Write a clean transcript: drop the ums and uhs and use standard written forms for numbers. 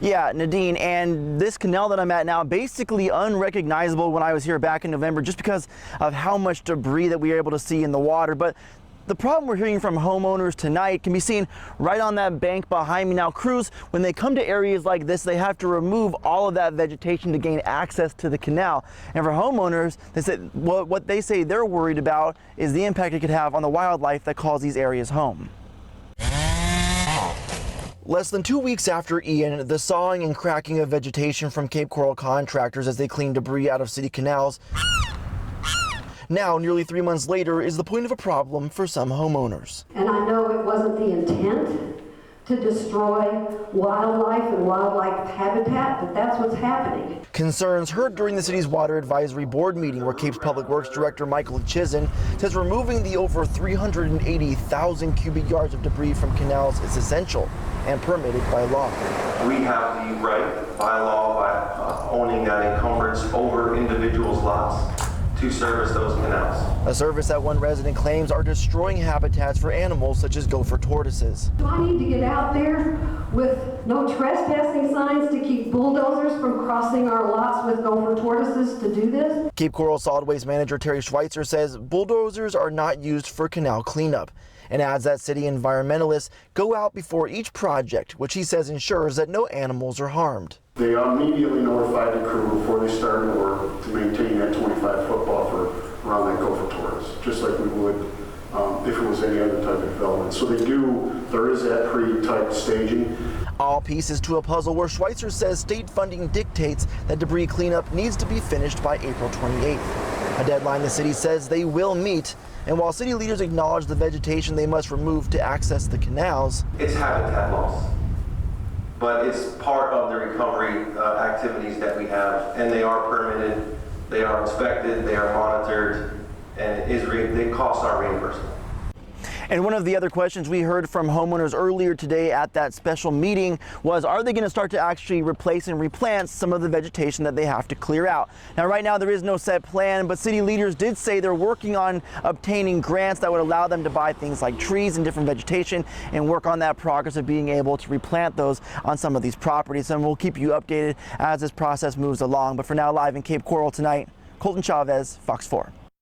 Yeah, Nadine, and this canal that I'm at now, basically unrecognizable when I was here back in November just because of how much debris that we were able to see in the water. But the problem we're hearing from homeowners tonight can be seen right on that bank behind me. Now, crews, when they come to areas like this, they have to remove all of that vegetation to gain access to the canal. And for homeowners, they said, well, what they say they're worried about is the impact it could have on the wildlife that calls these areas home. Less than 2 weeks after Ian, the sawing and cracking of vegetation from Cape Coral contractors as they clean debris out of city canals. Now, nearly 3 months later, is the point of a problem for some homeowners. And I know it wasn't the intent to destroy wildlife and wildlife habitat, but that's what's happening. Concerns heard during the city's Water Advisory Board meeting, where Cape's Public Works Director Michael Chizen says removing the over 380,000 cubic yards of debris from canals is essential and permitted by law. We have the right by law, by owning that encumbrance over individuals' lots, to service those canals. A service that one resident claims are destroying habitats for animals such as gopher tortoises. Do I need to get out there with no trespassing signs to keep bulldozers from crossing our lots with gopher tortoises to do this? Cape Coral Solid Waste Manager Terry Schweitzer says bulldozers are not used for canal cleanup, and adds that city environmentalists go out before each project, which he says ensures that no animals are harmed. They immediately notified the crew before they started work to maintain that 25-foot buffer around that gopher tortoise, just like we would if it was any other type of development. So there is that pre-type staging. All pieces to a puzzle where Schweitzer says state funding dictates that debris cleanup needs to be finished by April 28th. A deadline the city says they will meet. And while city leaders acknowledge the vegetation they must remove to access the canals, it's habitat loss, but it's part of the recovery activities that we have, and they are permitted, they are inspected, they are monitored, and they cost our reimbursement. And one of the other questions we heard from homeowners earlier today at that special meeting was, are they going to start to actually replace and replant some of the vegetation that they have to clear out? Now, right now, there is no set plan, but city leaders did say they're working on obtaining grants that would allow them to buy things like trees and different vegetation and work on that progress of being able to replant those on some of these properties. And we'll keep you updated as this process moves along. But for now, live in Cape Coral tonight, Colton Chavez, Fox 4.